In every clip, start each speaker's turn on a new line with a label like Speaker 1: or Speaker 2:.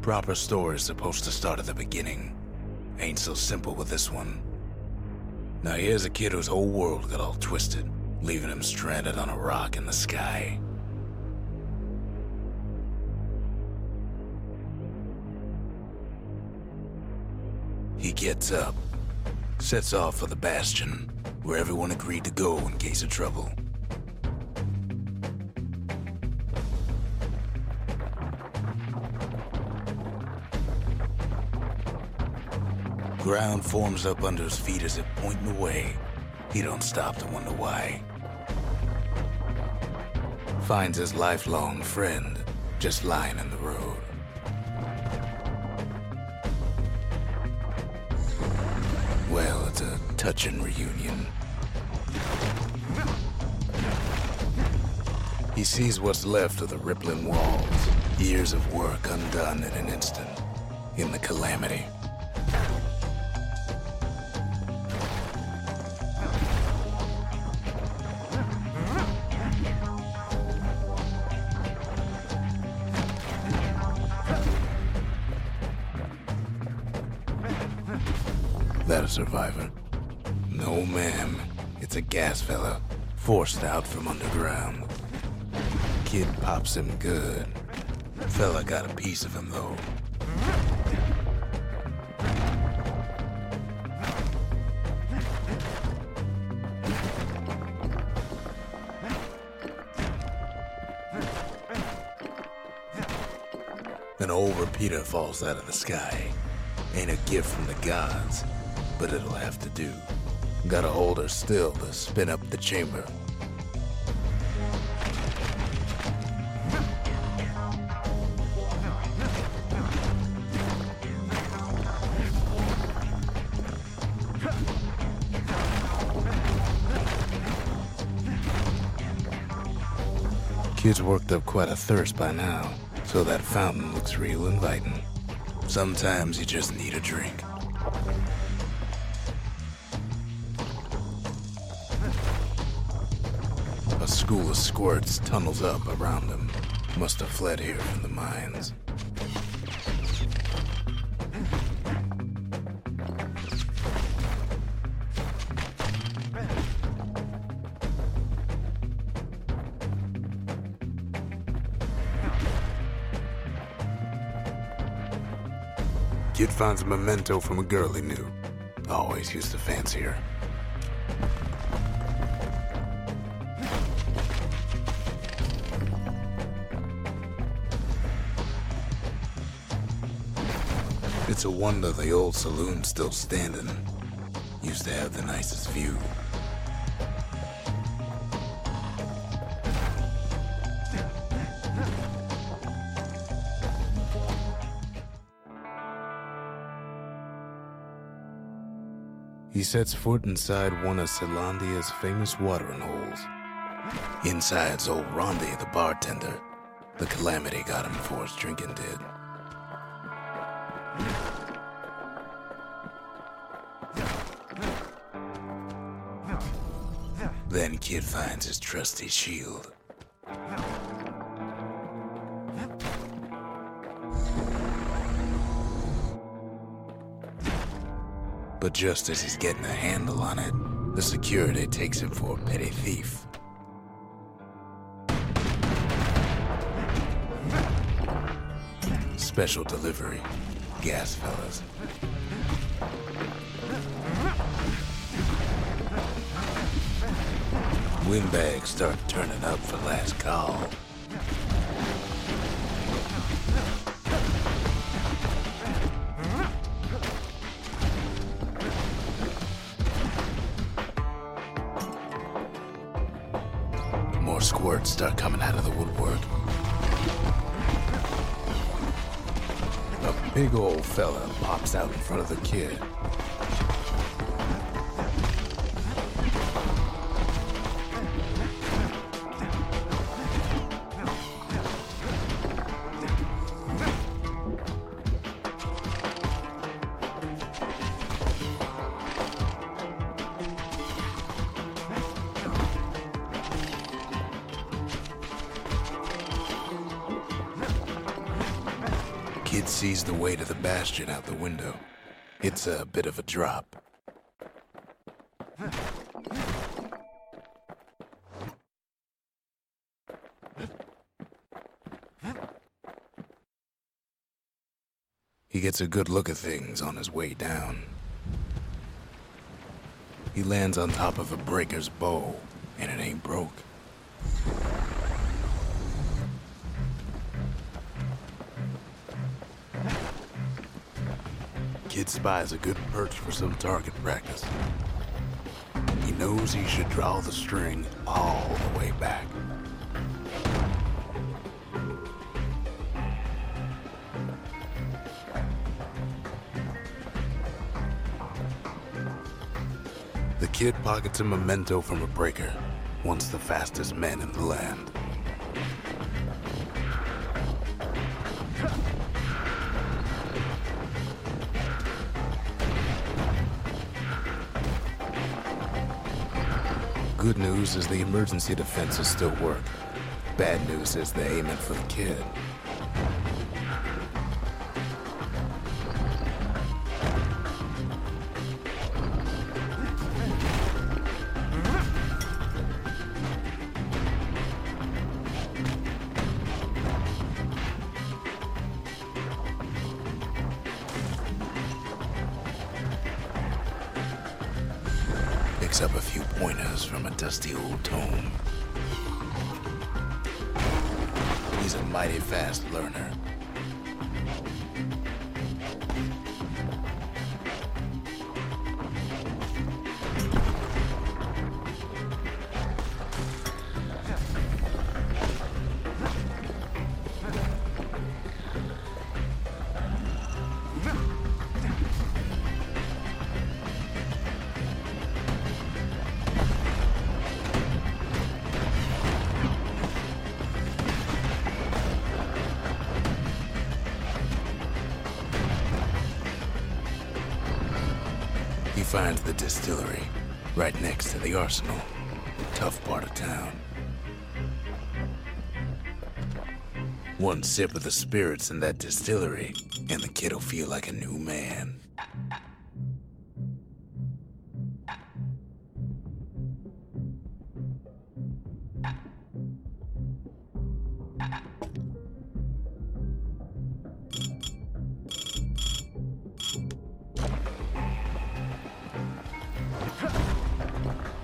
Speaker 1: Proper story's supposed to start at the beginning. Ain't so simple with this one. Now here's a kid whose whole world got all twisted, leaving him stranded on a rock in the sky. He gets up, sets off for the Bastion, where everyone agreed to go in case of trouble. Ground forms up under his feet as if pointing away. He don't stop to wonder why. Finds his lifelong friend just lying in the road. Well, it's a touching reunion. He sees what's left of the rippling walls, years of work undone in an instant, in the calamity. That a survivor? No, ma'am. It's a gas fella, forced out from underground. Kid pops him good. Fella got a piece of him, though. An old repeater falls out of the sky. Ain't a gift from the gods, but it'll have to do. Gotta hold her still to spin up the chamber. Kid's worked up quite a thirst by now, so that fountain looks real inviting. Sometimes you just need a drink. A school of squirts tunnels up around him. Must have fled here from the mines. Kid finds a memento from a girl he knew. Always used to fancy her. It's a wonder the old saloon's still standing. Used to have the nicest view. He sets foot inside one of Celandia's famous watering holes. Inside's old Rondi, the bartender. The calamity got him before his drinking did. Then Kid finds his trusty shield. But just as he's getting a handle on it, the security takes him for a petty thief. Special delivery, gas fellas. Windbags start turning up for last call. More squirts start coming out of the woodwork. A big old fella pops out in front of the kid. Kid sees the way to the Bastion out the window. It's a bit of a drop. He gets a good look at things on his way down. He lands on top of a breaker's bow, and it ain't broke. Kid spies a good perch for some target practice. He knows he should draw the string all the way back. The kid pockets a memento from a breaker, once the fastest man in the land. Good news is the emergency defenses still work. Bad news is they aim it for the kid. Picks up a few pointers from a dusty old tome. He's a mighty fast learner. He finds the distillery, right next to the arsenal. Tough part of town. One sip of the spirits in that distillery, and the kid'll feel like a new man.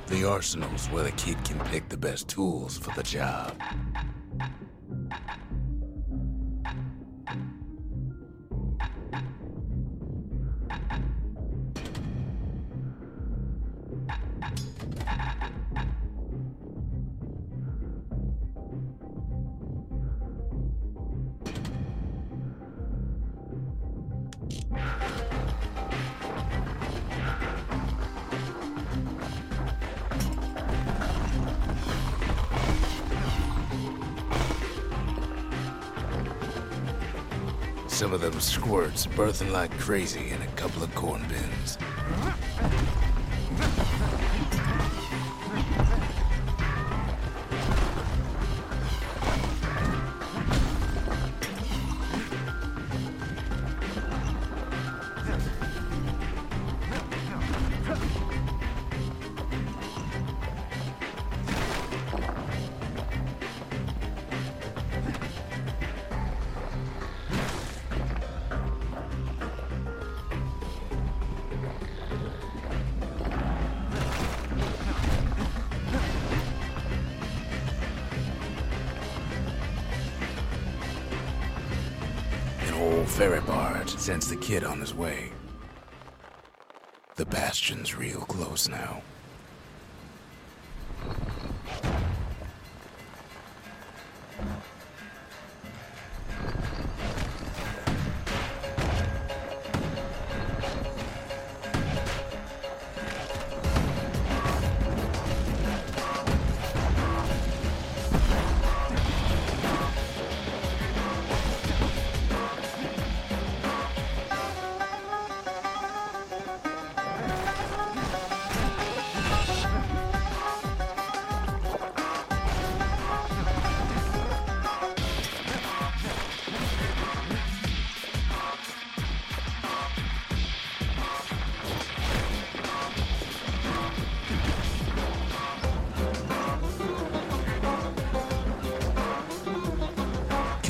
Speaker 1: The arsenal's where the kid can pick the best tools for the job. Some of them squirts birthing like crazy in a couple of corn bins. Old ferry barge sends the kid on his way. The Bastion's real close now.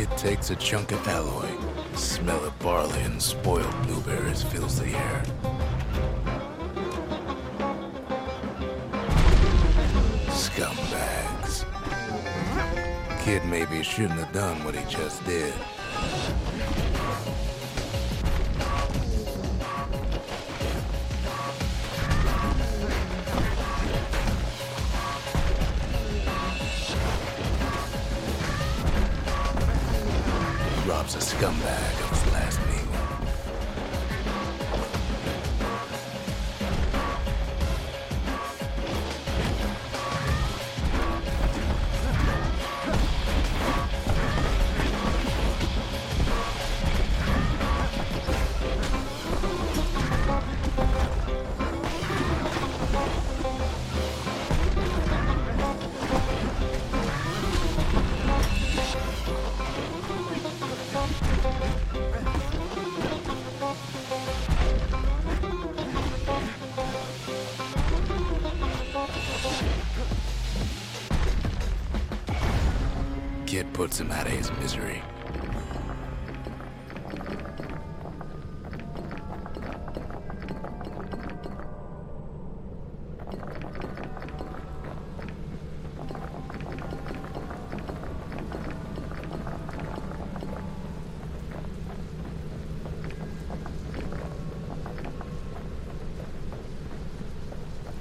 Speaker 1: Kid takes a chunk of alloy. The smell of barley and spoiled blueberries fills the air. Scumbags. Kid maybe shouldn't have done what he just did. Robs a scumbag of his last meal. Kid puts him out of his misery.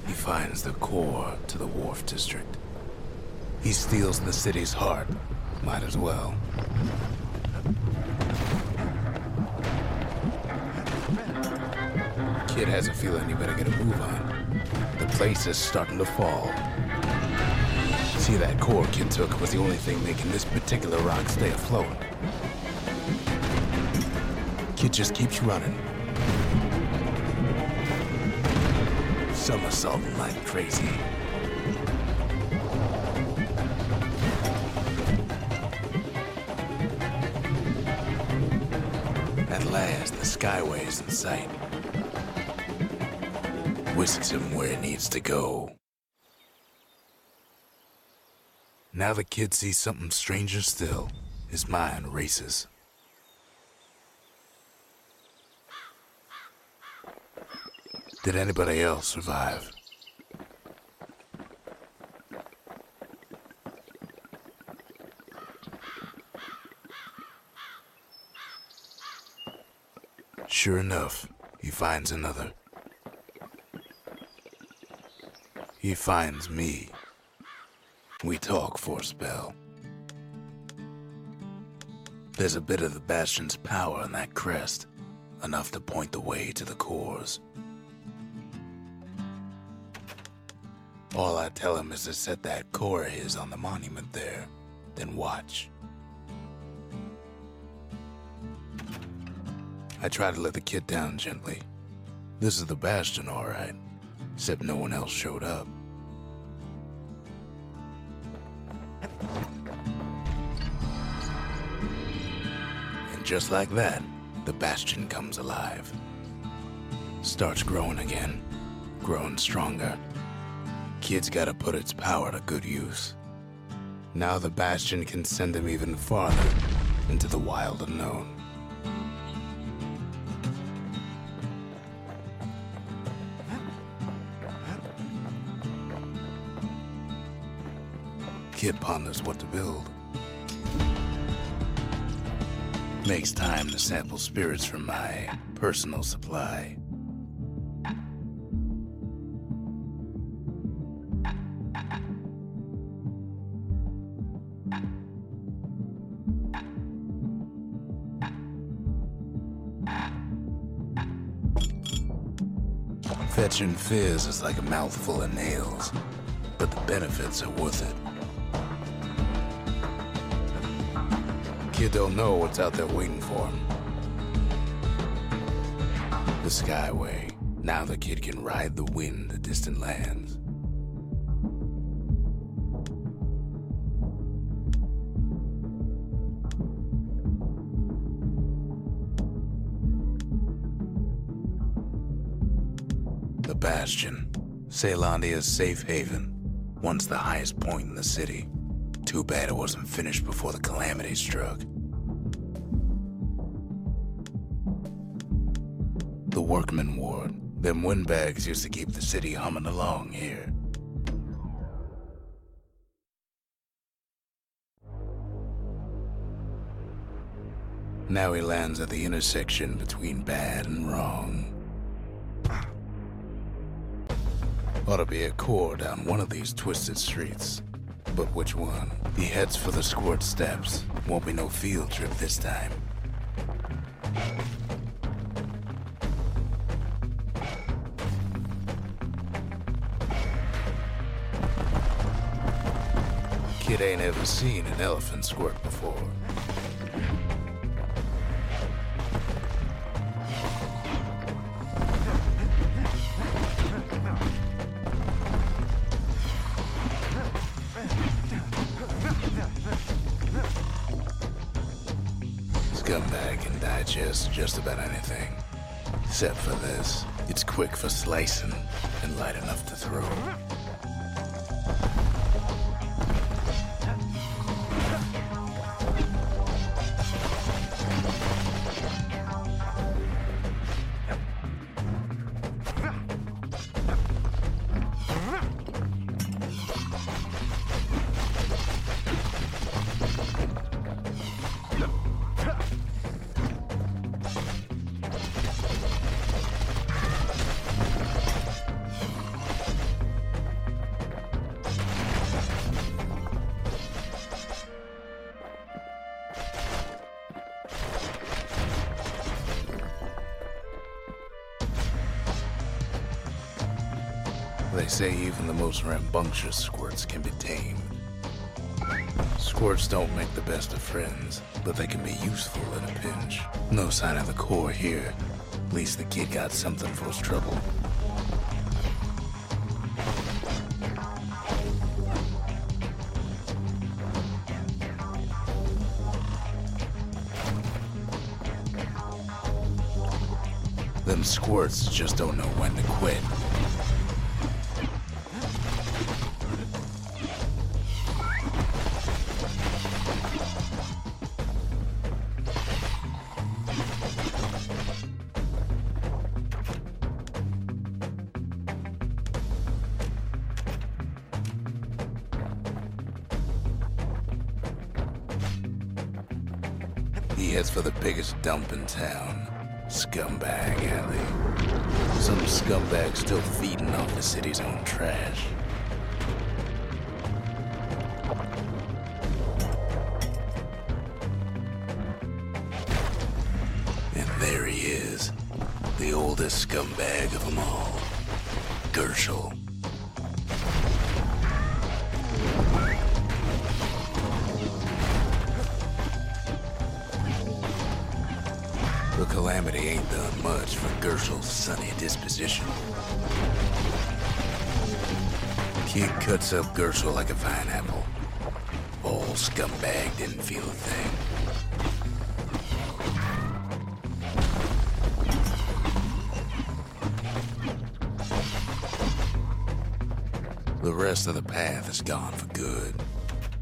Speaker 1: He finds the core to the Wharf District. He steals the city's heart. Might as well. Kid has a feeling he better get a move on. The place is starting to fall. See, that core Kid took was the only thing making this particular rock stay afloat. Kid just keeps running. Somersaulting like crazy. At last, the skyway's in sight. Whisks him where he needs to go. Now the kid sees something stranger still. His mind races. Did anybody else survive? Sure enough, he finds another. He finds me. We talk for a spell. There's a bit of the Bastion's power in that crest, enough to point the way to the cores. All I tell him is to set that core of his on the monument there, then watch. I try to let the kid down gently. This is the Bastion, all right, except no one else showed up. And just like that, the Bastion comes alive. Starts growing again, growing stronger. Kid's gotta put its power to good use. Now the Bastion can send him even farther into the wild unknown. Kid ponders what to build. Makes time to sample spirits from my personal supply. Fetching fizz is like a mouthful of nails, but the benefits are worth it. Kid don't know what's out there waiting for him. The Skyway. Now the kid can ride the wind to distant lands. The Bastion. Caelandia's safe haven. Once the highest point in the city. Too bad it wasn't finished before the calamity struck. The workman ward. Them windbags used to keep the city humming along here. Now he lands at the intersection between bad and wrong. Ought to be a core down one of these twisted streets. But which one? He heads for the squirt steps. Won't be no field trip this time. Kid ain't ever seen an elephant squirt before. Scumbag can digest just about anything. Except for this. It's quick for slicing and light enough to throw. They say even the most rambunctious squirts can be tamed. Squirts don't make the best of friends, but they can be useful in a pinch. No sign of the core here. At least the kid got something for his trouble. Them squirts just don't know when to quit. He heads for the biggest dump in town. Scumbag Alley. Some scumbag still feeding off the city's own trash. And there he is. The oldest scumbag of them all. Gershel. The calamity ain't done much for Gershel's sunny disposition. Kid cuts up Gershel like a pineapple. Old scumbag didn't feel a thing. The rest of the path is gone for good,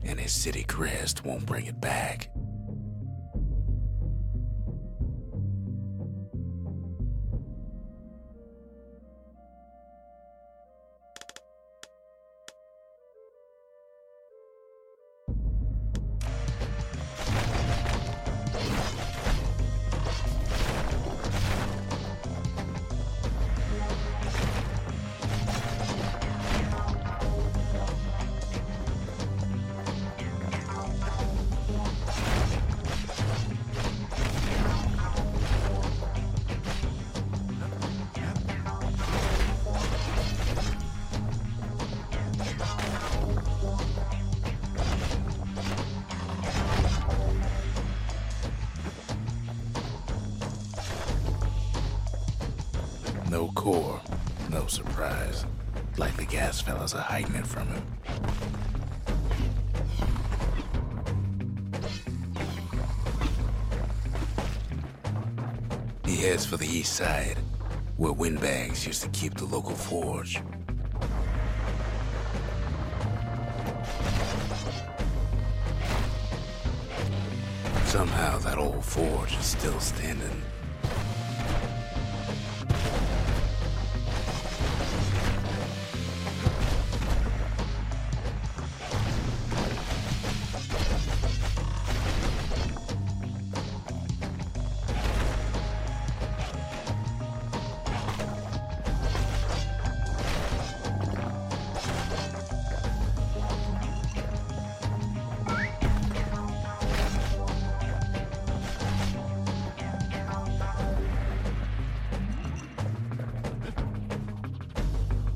Speaker 1: and his city crest won't bring it back. No core, no surprise. Like the gas fellas are hiding it from him. He heads for the east side, where windbags used to keep the local forge. Somehow that old forge is still standing.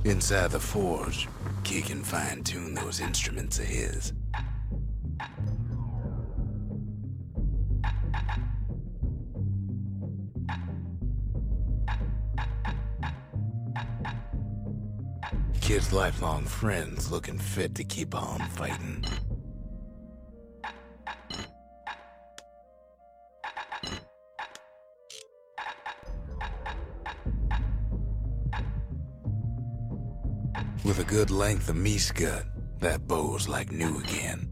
Speaker 1: Inside the forge, Kid can fine-tune those instruments of his. Kid's lifelong friends looking fit to keep on fighting. With a good length of meat gut, that bow's like new again.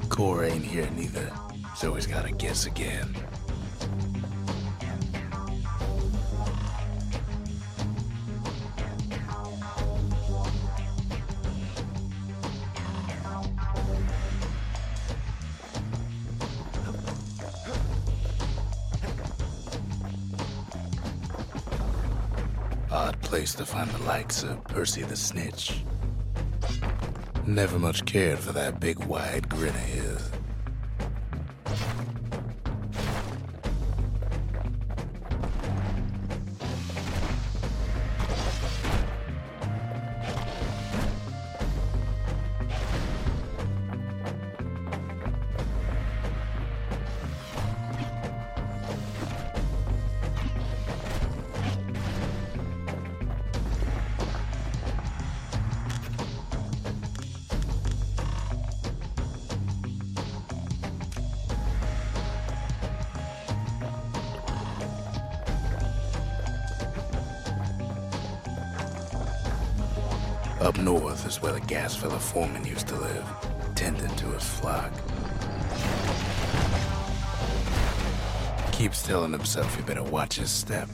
Speaker 1: Core ain't here neither, so he's gotta guess again. Odd place to find the likes of Percy the Snitch. Never much cared for that big wide grin of his. Up north is where the gas fella foreman used to live, tending to his flock. Keeps telling himself he better watch his step.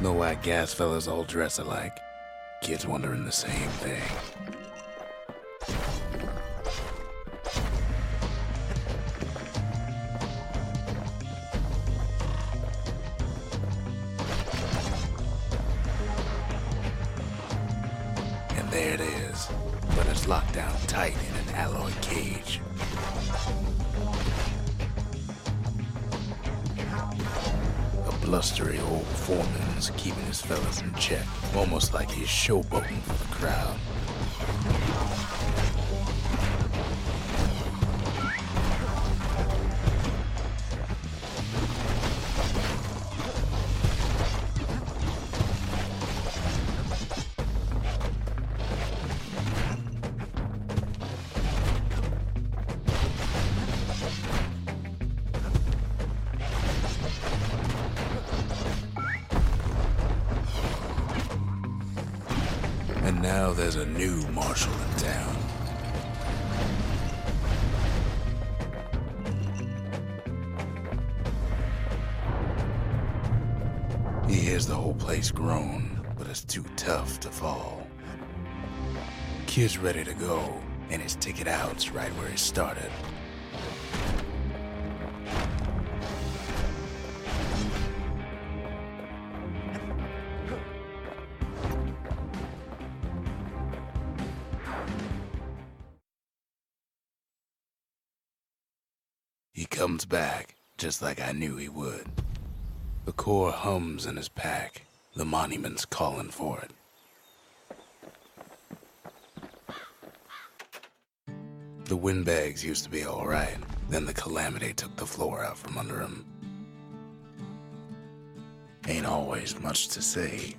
Speaker 1: Know why gas fellas all dress alike? Kids wondering the same thing. And there it is, but it's locked down tight in an alloy cage. Blustery old foreman's keeping his fellas in check, almost like he's showboating for the crowd. And now there's a new marshal in town. He hears the whole place groan, but it's too tough to fall. Kid's ready to go, and his ticket out's right where he started. He comes back, just like I knew he would. The core hums in his pack. The monument's calling for it. The windbags used to be all right. Then the calamity took the floor out from under him. Ain't always much to say.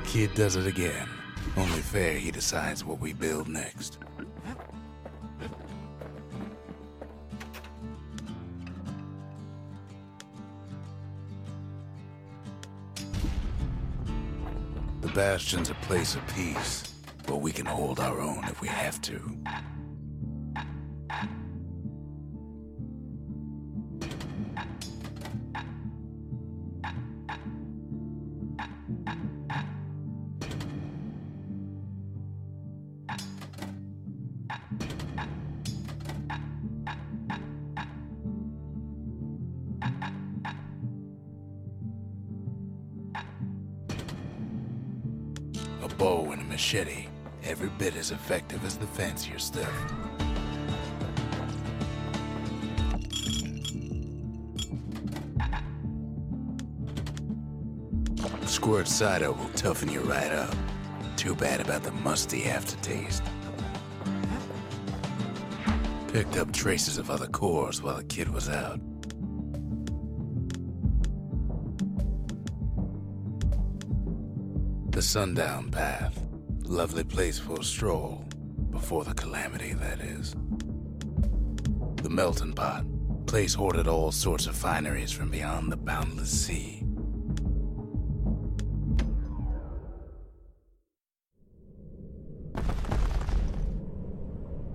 Speaker 1: Kid does it again. Only fair he decides what we build next. The Bastion's a place of peace, but we can hold our own if we have to. bow and a machete, every bit as effective as the fancier stuff. Squirt cider will toughen you right up. Too bad about the musty aftertaste. Picked up traces of other cores while the kid was out. The Sundown Path. Lovely place for a stroll. Before the calamity, that is. The Melting Pot. Place hoarded all sorts of fineries from beyond the boundless sea.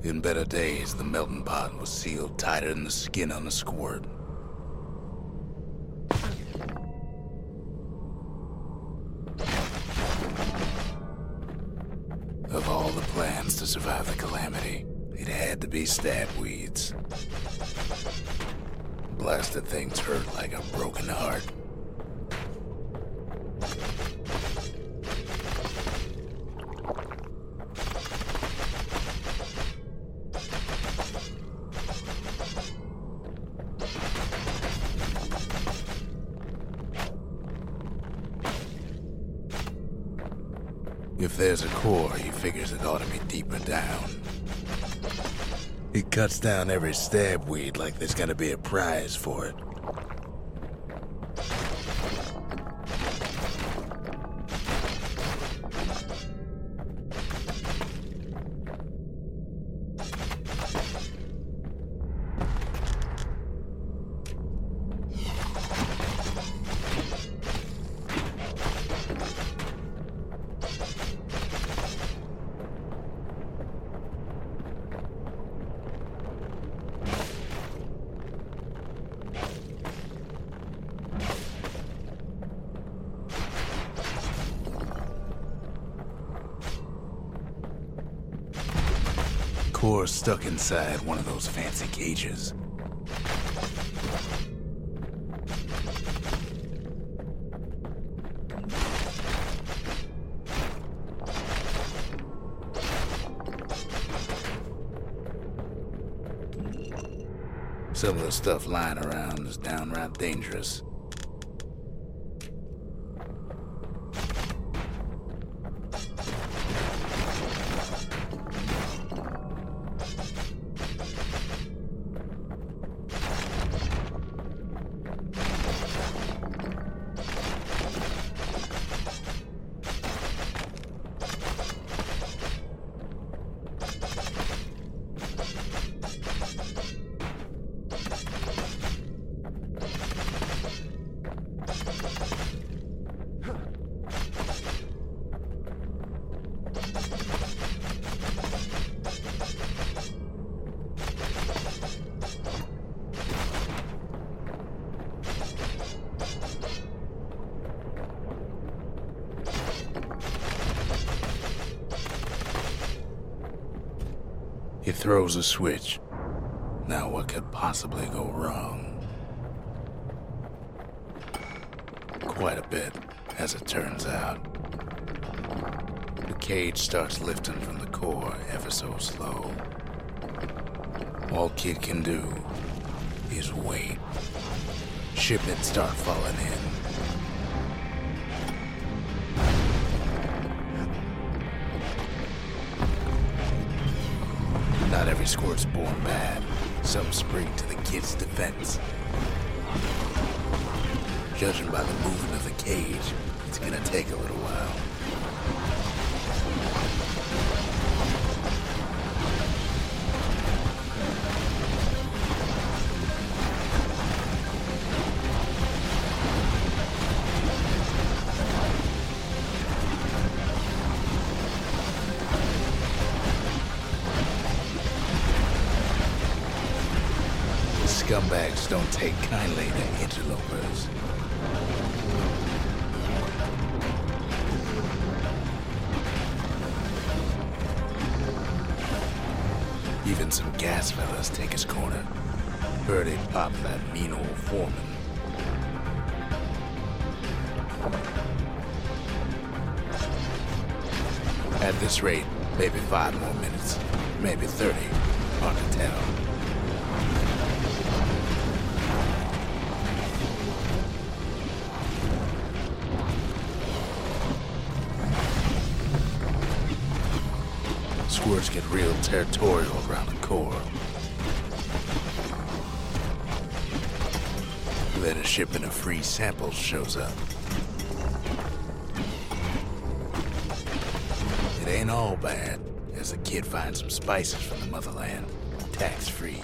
Speaker 1: In better days, the Melting Pot was sealed tighter than the skin on a squirt. Of all the plans to survive the calamity, it had to be stab weeds. Blasted things hurt like a broken heart. If there's a core, he figures it ought to be deeper down. He cuts down every stab weed like there's gonna be a prize for it. Core stuck inside one of those fancy cages. Some of the stuff lying around is downright dangerous. He throws a switch. Now what could possibly go wrong? Quite a bit, as it turns out. The cage starts lifting from the core ever so slow. All Kid can do is wait. Shipments start falling in. Not every squirt's born bad. Some spring to the kid's defense. Judging by the movement of the cage, it's gonna take a little while. Scumbags don't take kindly to interlopers. Even some gas fellas take his corner. Heard he popped that mean old foreman. At this rate, maybe 5 more minutes. Maybe 30. Hard to tell. Squirts get real territorial around the core. Then a shipment of free samples shows up. It ain't all bad, as the kid finds some spices from the motherland, tax-free.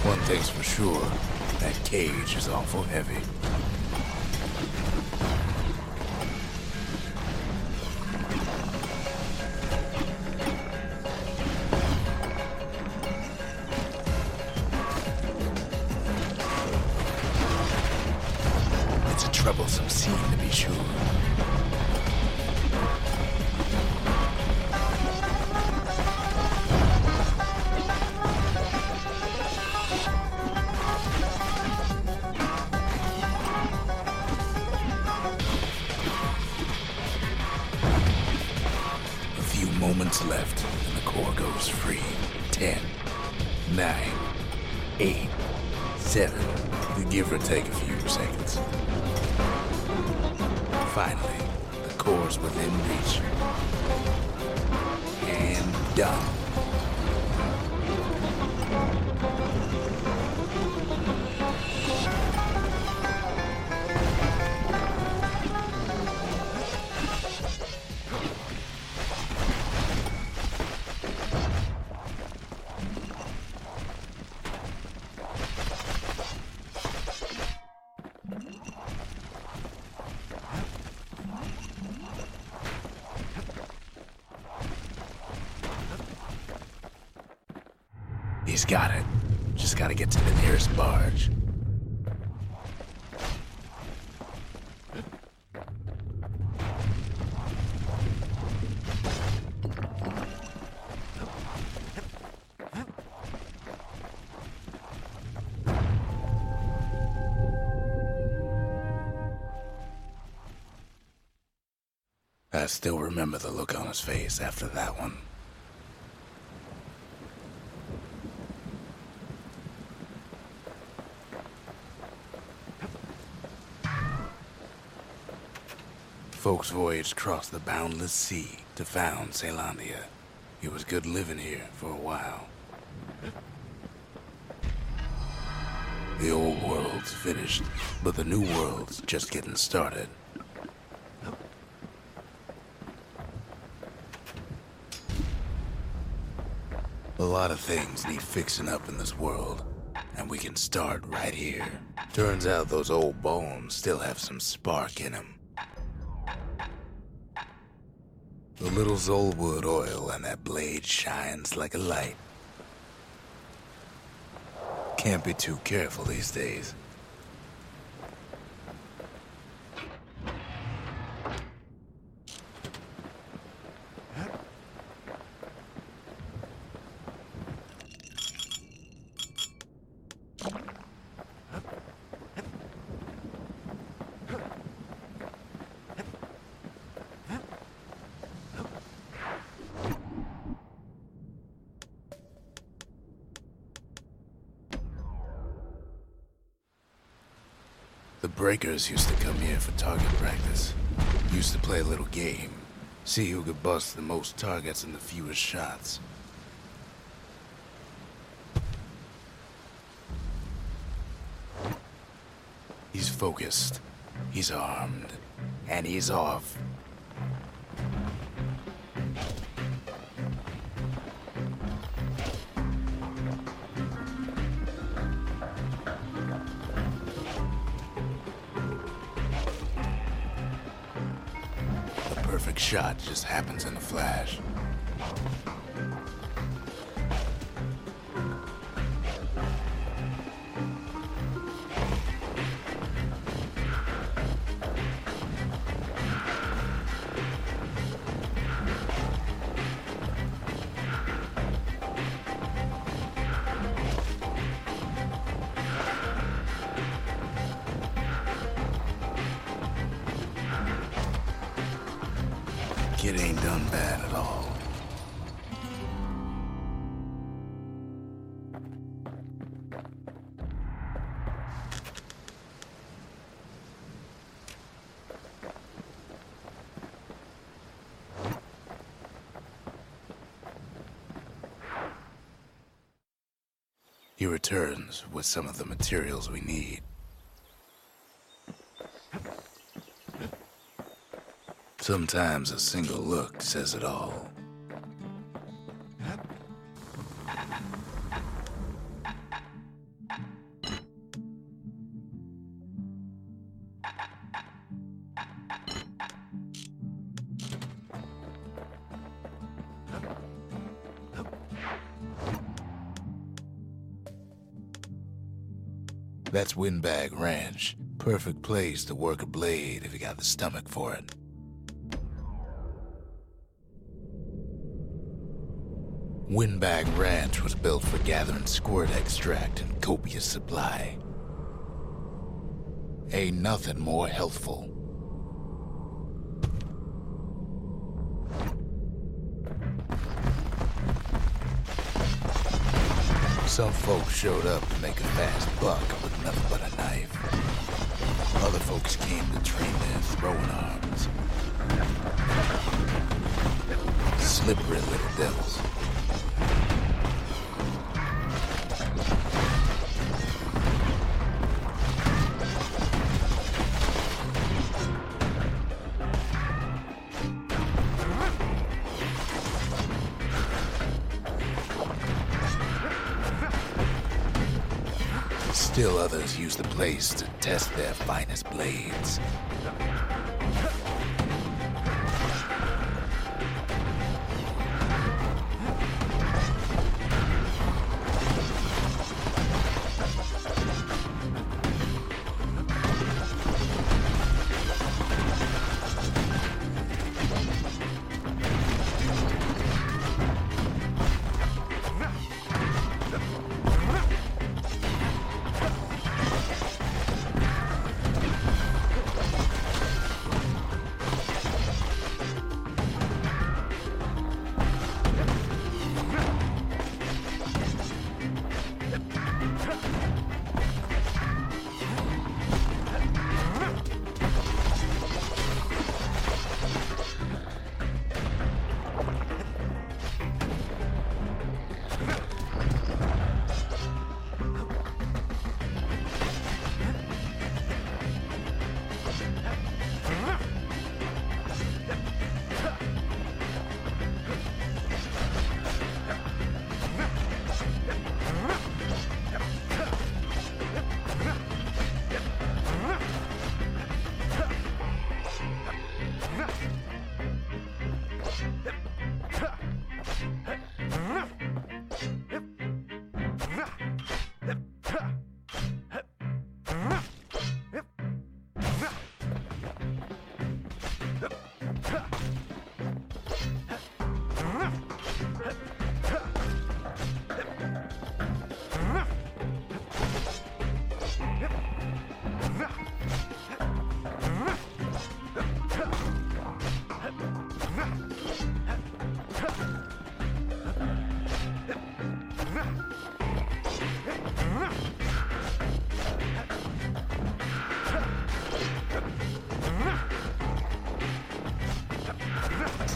Speaker 1: One thing's for sure, that cage is awful heavy. Troublesome scene, to be sure. A few moments left, and the core goes free. 10, 9, 8, 7. Give or take a few seconds. Finally, the core's within reach. And done. He's got it. Just gotta get to the nearest barge. I still remember the look on his face after that one. Folks voyaged across the boundless sea to found Celandia. It was good living here for a while. The old world's finished, but the new world's just getting started. A lot of things need fixing up in this world, and we can start right here. Turns out those old bones still have some spark in them. The little Zolwood oil and that blade shines like a light. Can't be too careful these days. The breakers used to come here for target practice. Used to play a little game. See who could bust the most targets and the fewest shots. He's focused. He's armed. And he's off. Perfect shot just happens in a flash. Kid ain't done bad at all. He returns with some of the materials we need. Sometimes a single look says it all. That's Windbag Ranch. Perfect place to work a blade if you got the stomach for it. Windbag Ranch was built for gathering squirt extract in copious supply. Ain't nothing more healthful. Some folks showed up to make a fast buck with nothing but a knife. Other folks came to train their throwing arms. Slippery little devils. Still others use the place to test their finest blades.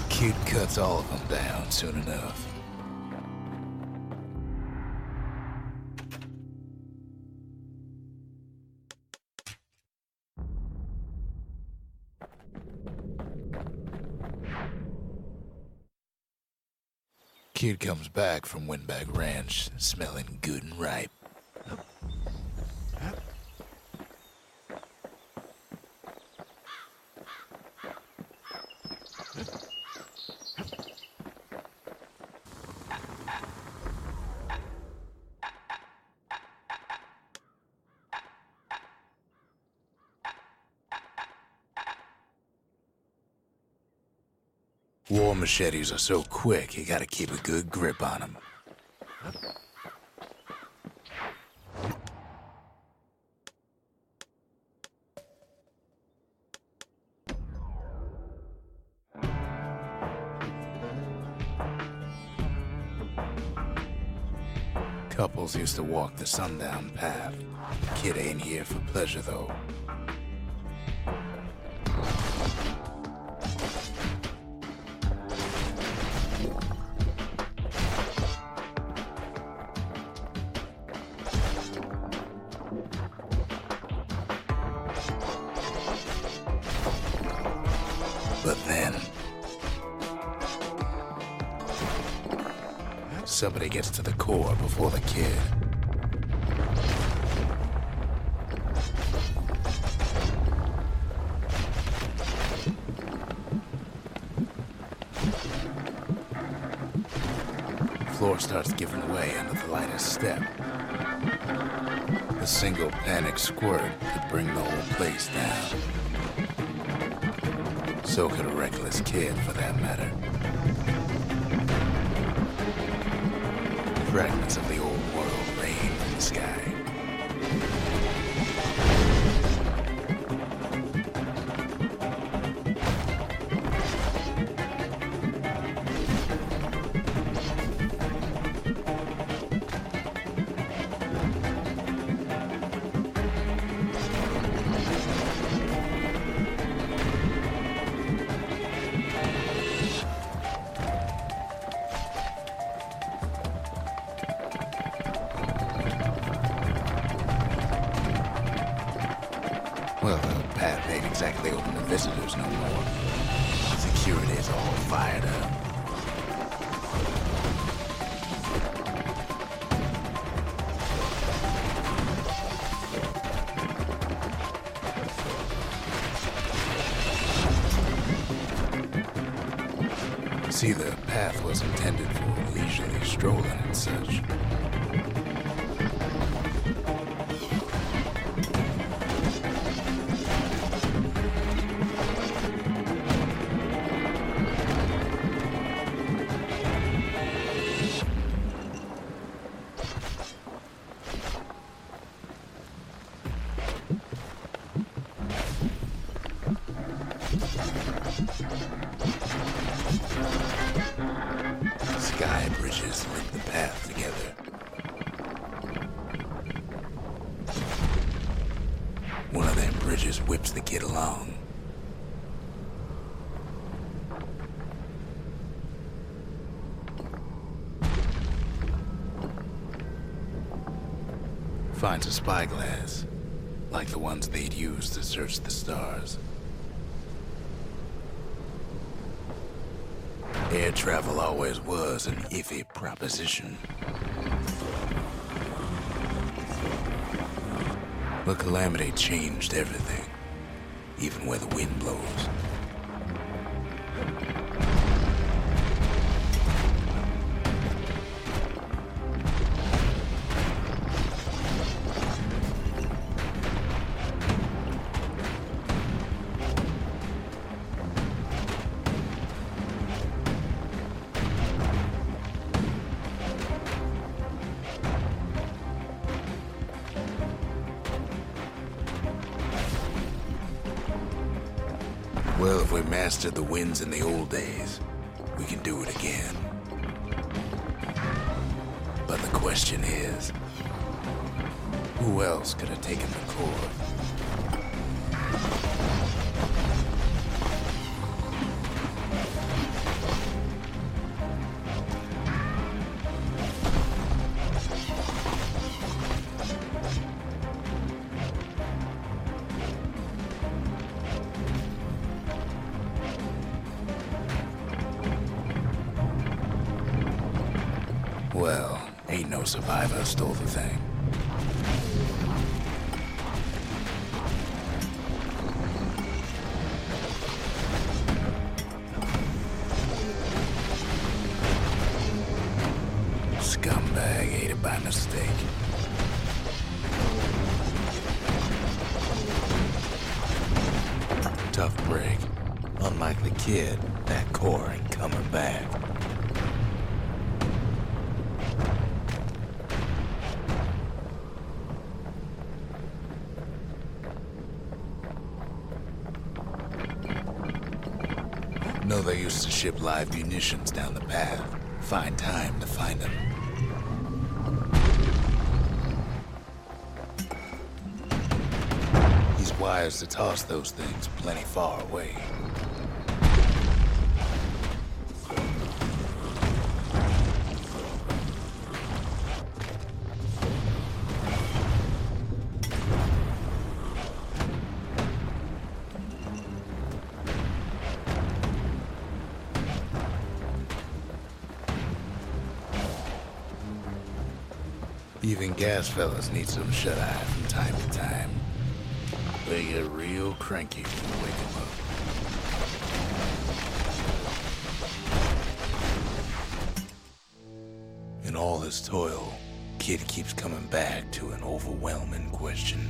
Speaker 1: Kid cuts all of them down soon enough. Kid comes back from Windbag Ranch, smelling good and ripe. War machetes are so quick, you gotta keep a good grip on them. Couples used to walk the sundown path. Kid ain't here for pleasure, though. But then, somebody gets to the core before the kid. Floor starts giving way under the lightest step. A single panic squirt could bring the whole place down. So could a reckless kid, for that matter. Fragments of the old world rain from the sky. Well, the path ain't exactly open to visitors no more. Security's all fired up. See, the path was intended for leisurely strolling and such. Sky bridges link the path together. One of them bridges whips the kid along. Finds a spyglass, like the ones they'd use to search the stars. Air travel always was an iffy proposition. But Calamity changed everything, even where the wind blows. Well, if we mastered the winds in the old days, we can do it again. But the question is, who else could have taken the core? Well, ain't no survivor stole the thing. Scumbag ate it by mistake. Tough break. Unlikely kid, that core ain't coming back. No, they used to ship live munitions down the path. Find time to find them. wires to toss those things plenty far away. Even gas fellas need some shut-eye from time to time. They get real cranky when you wake them up. In all his toil, Kid keeps coming back to an overwhelming question.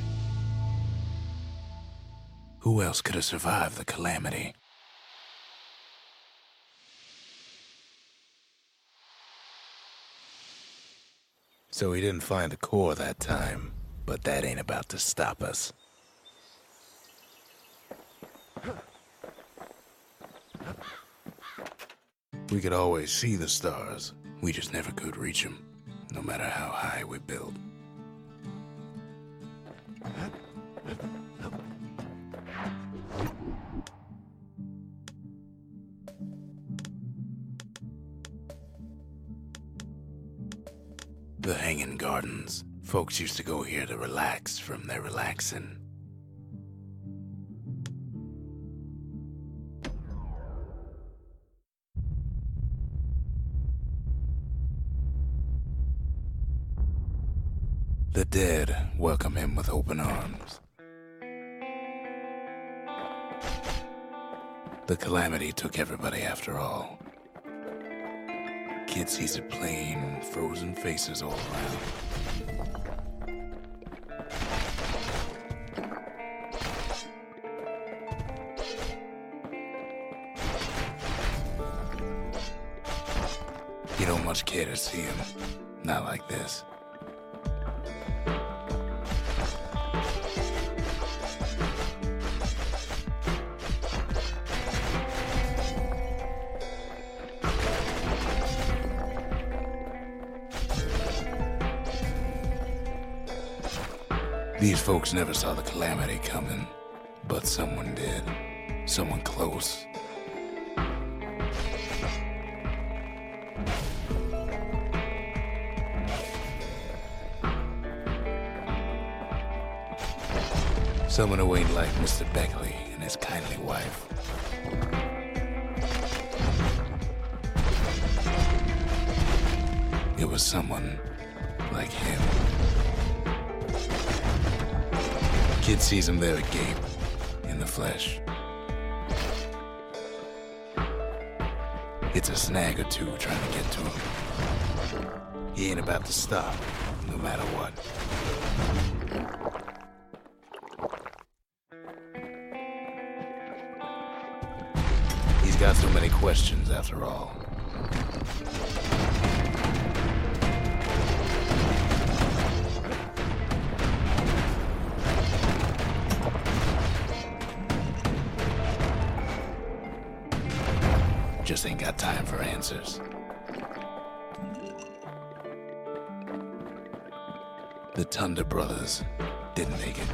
Speaker 1: Who else could have survived the calamity? So he didn't find the core that time, but that ain't about to stop us. We could always see the stars, we just never could reach them, no matter how high we built. The Hanging Gardens. Folks used to go here to relax from their relaxing. The dead welcome him with open arms. The calamity took everybody after all. Kid sees it plain, frozen faces all around. You don't much care to see him, not like this. These folks never saw the calamity coming, but someone did. Someone close. Someone who ain't like Mr. Beckley and his kindly wife. It was someone like him. Kid sees him there agape, in the flesh. It's a snag or two trying to get to him. He ain't about to stop, no matter what. He's got so many questions after all. Just ain't got time for answers. The Thunder brothers didn't make it.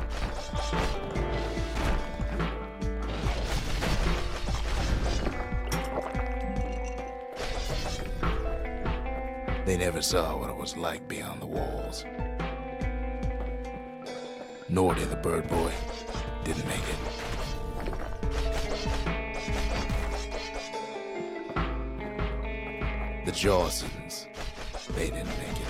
Speaker 1: They never saw what it was like beyond the walls. Nor did the Bird Boy. Didn't make it. The Jawsons, they didn't make it.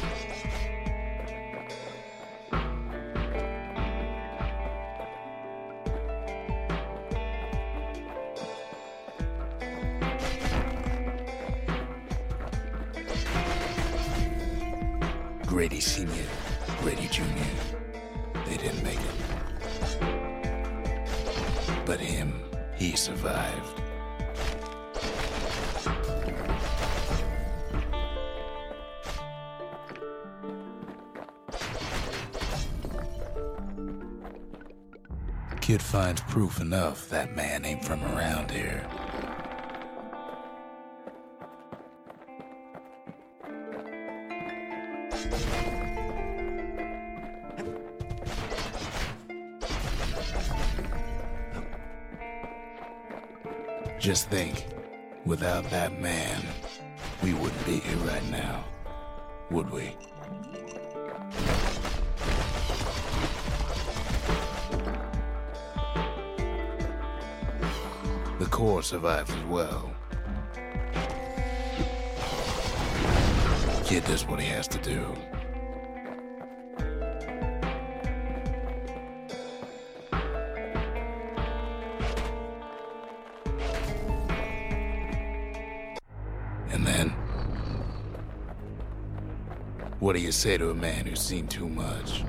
Speaker 1: Grady Sr., Grady Jr., they didn't make it. But him, he survived. Kid finds proof enough that man ain't from around here. Just think, without that man, we wouldn't be here right now, would we? The core survives as well. Kid does what he has to do. And then, what do you say to a man who's seen too much?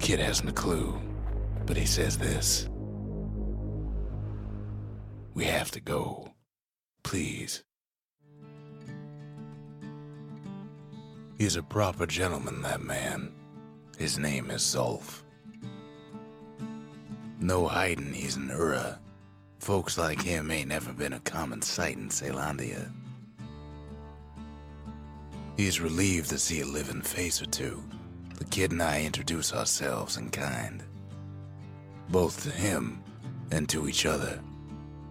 Speaker 1: Kid hasn't a clue, but he says this. We have to go. Please. He's a proper gentleman, that man. His name is Zulf. No hiding he's an Ura. Folks like him ain't never been a common sight in Caelondia. He's relieved to see a living face or two. The kid and I introduce ourselves in kind. Both to him and to each other.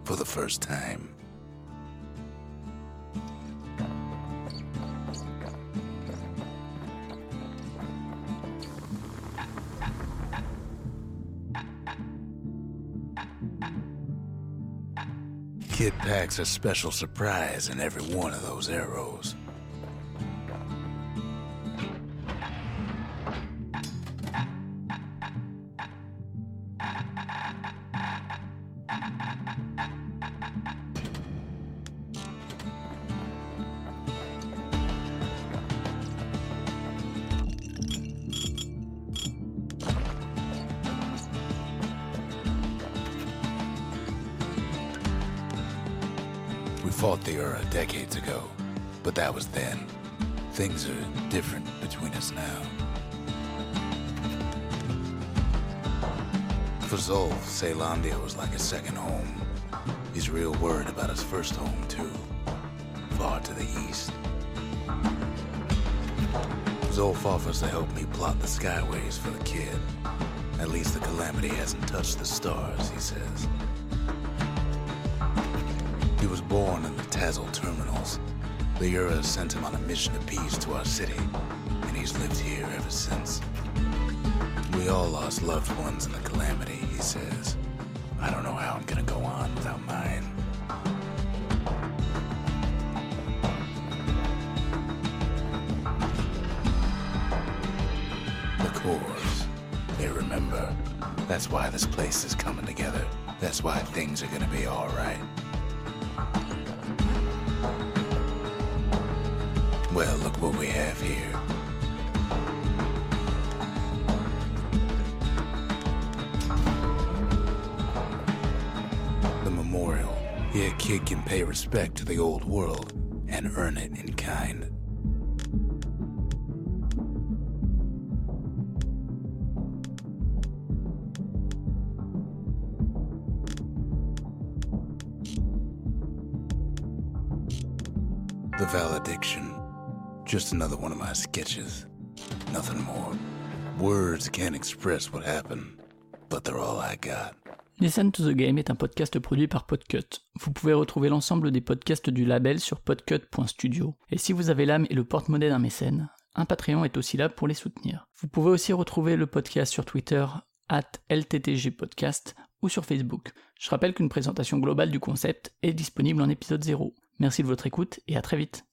Speaker 1: For the first time. Kid packs a special surprise in every one of those arrows. We fought the Ura decades ago, but that was then. Things are different between us now. For Zulf, Caelondia was like a second home. He's real worried about his first home, too. Far to the east. Zulf offers to help me plot the skyways for the kid. At least the calamity hasn't touched the stars, he says. He was born in the Tazzle terminals. The Ura sent him on a mission of peace to our city, and he's lived here ever since. We all lost loved ones in the calamity, he says. I don't know how I'm gonna go on without mine. The cores, they remember. That's why this place is coming together. That's why things are gonna be all right. Well, look what we have here. The memorial. Here, a kid can pay respect to the old world and earn it in kind. The valediction. Just another one of my sketches. Nothing more. Words can't express what happened, but they're all I got.
Speaker 2: Listen to the Game est un podcast produit par Podcut. Vous pouvez retrouver l'ensemble des podcasts du label sur podcut.studio. Et si vous avez l'âme et le porte-monnaie d'un mécène, un Patreon est aussi là pour les soutenir. Vous pouvez aussi retrouver le podcast sur Twitter @LTTG podcast ou sur Facebook. Je rappelle qu'une présentation globale du concept est disponible en épisode 0. Merci de votre écoute et à très vite.